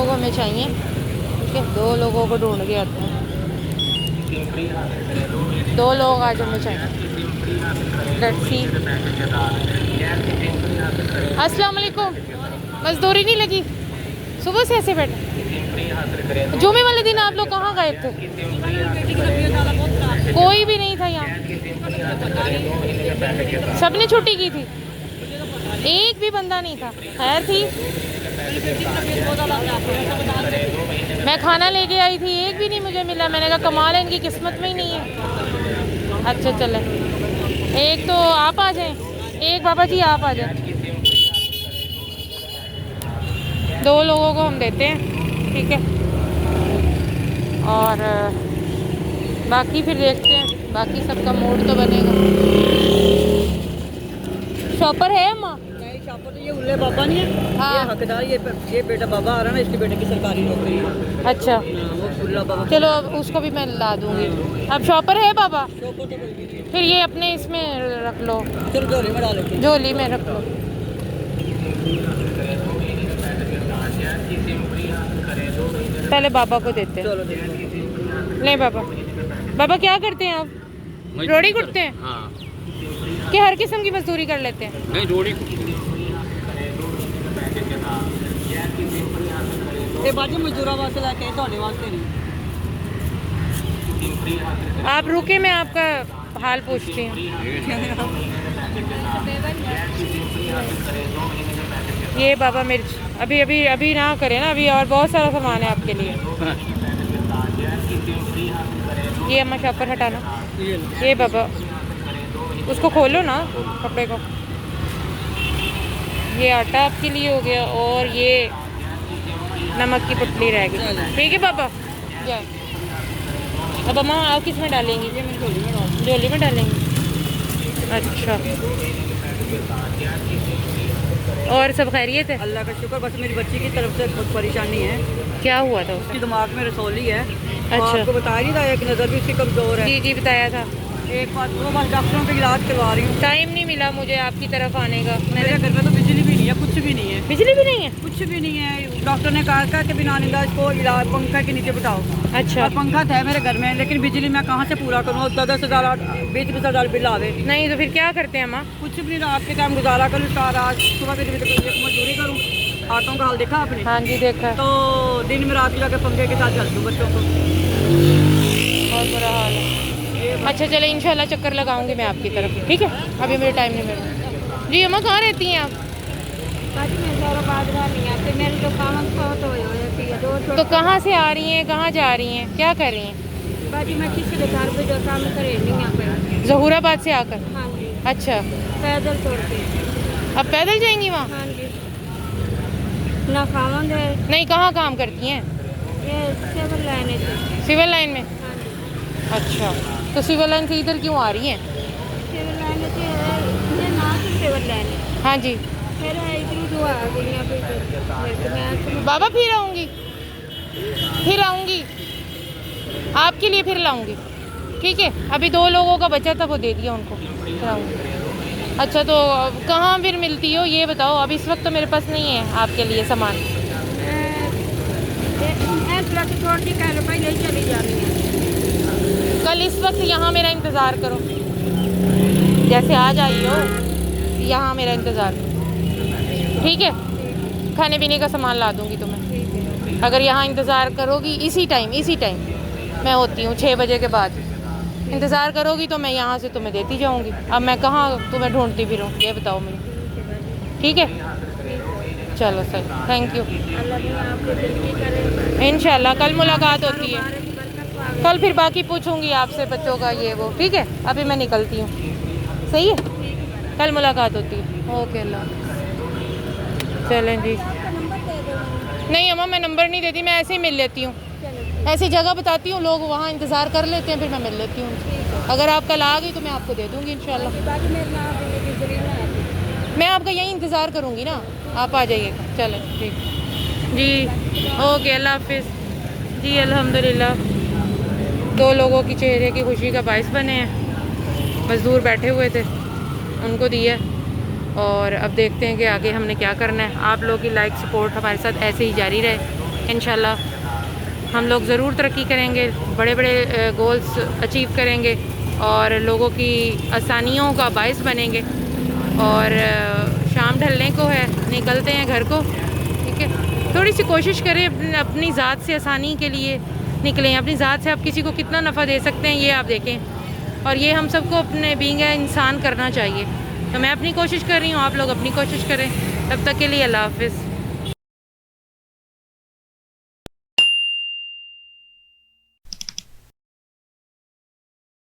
लोग हमें चाहिए, ठीक है। 2 लोगों को ढूंढ के आते हैं, 2 लोग आज हमें चाहिए। Let's see. अस्सलाम वालेकुम। मजदूरी नहीं लगी सुबह से ऐसे बैठे? जुमे वाले दिन आप लोग कहाँ गए थे? कोई भी नहीं था यहाँ, सबने छुट्टी की थी, एक भी बंदा नहीं था। खैर थी, मैं खाना लेके आई थी, एक भी नहीं मुझे मिला। मैंने कहा कमाल है, इनकी किस्मत में ही नहीं है। अच्छा चले, एक तो आप आ जाएं, एक बाबा जी आप आ जाएं। 2 लोगों को हम देते हैं, ठीक है। और बाकी फिर देखते हैं, बाकी सबका मूड तो बनेगा। शॉपर है अम्मा? नहीं शॉपर तो ये उल्ले बाबा नहीं है। हाँ। ये हकदार ये बेटा बाबा आ रहा है ना, इसके बेटे की सरकारी नौकरी है। अच्छा वो उल्ला बाबा। चलो अब उसको भी मैं ला दूंगी। अब शॉपर है बाबा, शॉपर तो कोई नहीं है। फिर ये अपने इसमें रख लो, चलो झोली में डाल लेते झोली में रख लो। पहले बाबा को देते हैं। हैं। चलो देखो। नहीं बाबा, बाबा क्या करते हैं आप? रोड़ी कुटते हैं? हाँ। कि हर किस्म की मजदूरी कर लेते हैं? नहीं रोड़ी ये बाजी मजदूरा वास्ते लाके धोने वास्ते नहीं। आप रुके, मैं आपका हाल पूछती हूँ। ये बाबा मिर्च अभी अभी अभी ना करें ना, अभी और बहुत सारा सामान है आपके लिए। ये अम्मा शॉपर हटाना। ये बाबा उसको खोलो ना, कपड़े को। ये आटा आपके लिए हो गया, और ये नमक की पुतली रह गई, ठीक है बाबा। जाए अब अम्मा आप किस में डालेंगी? ये मैं झोली में डाल। झोली में डालेंगी। अच्छा, और सब खैरियत है? अल्लाह का शुक्र। बस मेरी बच्ची की तरफ से कुछ परेशानी है। क्या हुआ था उसकी उसको? दिमाग में रसौली है। अच्छा। आपको बताया नहीं था, एक नज़र भी उसकी कमज़ोर है। जी जी बताया था। एक बात वो बस डॉक्टरों का इलाज करवा रही हूँ। टाइम नहीं मिला मुझे आपकी तरफ आने का। मेरे घर में तो बिजली भी नहीं है, कुछ भी नहीं है। बिजली भी नहीं है? कुछ भी नहीं है। डॉक्टर ने कहा था कि बिना निंदा इसको इलाज पंखा के नीचे बिठाओ। अच्छा। और पंखा था मेरे घर में, लेकिन बिजली मैं कहाँ से पूरा करूँ? 10,000 20,000 बिल आवे। नहीं तो फिर क्या करते हैं अम्मा? कुछ भी रात के टाइम गुजारा करूँ, रात सुबह के मजदूरी करूँ। ऑटो का हाल देखा आपने? हाँ जी देखा। तो दिन में रात जाकर पंखे के साथ चल दूँ बच्चों को। बहुत बुरा हाल है। अच्छा चले, इंशाल्लाह चक्कर लगाऊंगी मैं आपकी तरफ, ठीक है। अभी मेरे टाइम नहीं मिला। जी अम्मा कहाँ रहती हैं आप? तो कहाँ से आ रही हैं, कहाँ जा रही हैं, क्या कर रही हैं? बाजी मैं किसी के घर पे जो काम करे नहीं यहाँ पे। जहूराबाद से आकर? हाँ जी। अच्छा, पैदल तोड़ के। अब पैदल जाएंगी वहाँ? हाँ जी। ना खावन है। नहीं, कहाँ काम करती हैं? ये सिविल लाइन है। सिविल लाइन में? हाँ जी। अच्छा, तो सिविल लाइन से इधर क्यों आ रही हैं? सिविल लाइन से ये ना तो सिविल लाइन है। हाँ जी फिर इधर जो आ गई यहाँ पे। बाबा, फिर आऊँगी, फिर आऊँगी आपके लिए, फिर लाऊँगी, ठीक है। अभी 2 लोगों का बचा था, वो दे दिया उनको, फिर आऊँगी। अच्छा तो कहाँ फिर मिलती हो ये बताओ? अब इस वक्त तो मेरे पास नहीं है आपके लिए सामान। तोड़ के कह लो भाई नहीं चली जानी है। कल इस वक्त यहाँ मेरा इंतज़ार करो, जैसे आज आई हो यहाँ मेरा इंतज़ार, ठीक है। खाने पीने का सामान ला दूँगी तुम्हें, अगर यहाँ इंतज़ार करोगी। इसी टाइम मैं होती हूँ 6 बजे के बाद। इंतज़ार करोगी तो मैं यहाँ से तुम्हें देती जाऊँगी। अब मैं कहाँ तुम्हें ढूंढती फिरूँ, ये बताओ मुझे, ठीक है। चलो सही, थैंक यू। इंशाल्लाह कल मुलाकात होती है, कल फिर बाकी पूछूंगी आपसे बच्चों का ये वो, ठीक है। अभी मैं निकलती हूँ, सही है, कल मुलाकात होती है। ओके अल्लाह। चलें जी। नहीं अम्मा मैं नंबर नहीं देती, मैं ऐसे ही मिल लेती हूँ, ऐसी जगह बताती हूँ, लोग वहाँ इंतज़ार कर लेते हैं, फिर मैं मिल लेती हूँ। अगर आप कल आ गई तो मैं आपको दे दूँगी इंशाल्लाह। मैं आपका यहीं इंतज़ार करूँगी ना, आप आ जाइएगा। चलें ठीक जी, ओके अल्लाह हाफिज़ जी। अल्हम्दुलिल्लाह 2 लोगों की चेहरे की खुशी का बाइस बने हैं। मज़दूर बैठे हुए थे, उनको दिया। और अब देखते हैं कि आगे हमने क्या करना है। आप लोगों की लाइक सपोर्ट हमारे साथ ऐसे ही जारी रहे। इंशाल्लाह हम लोग ज़रूर तरक्की करेंगे, बड़े बड़े गोल्स अचीव करेंगे और लोगों की आसानियों का बायस बनेंगे। और शाम ढलने को है, निकलते हैं घर को, ठीक है। थोड़ी सी कोशिश करें अपनी ज़ात से आसानी के लिए निकलें। अपनी ज़ात से आप किसी को कितना नफ़ा दे सकते हैं ये आप देखें, और ये हम सबको अपने बीइंग इंसान करना चाहिए। तो मैं अपनी कोशिश कर रही हूँ, आप लोग अपनी कोशिश करें। तब तक के लिए अल्लाह हाफ़िज़।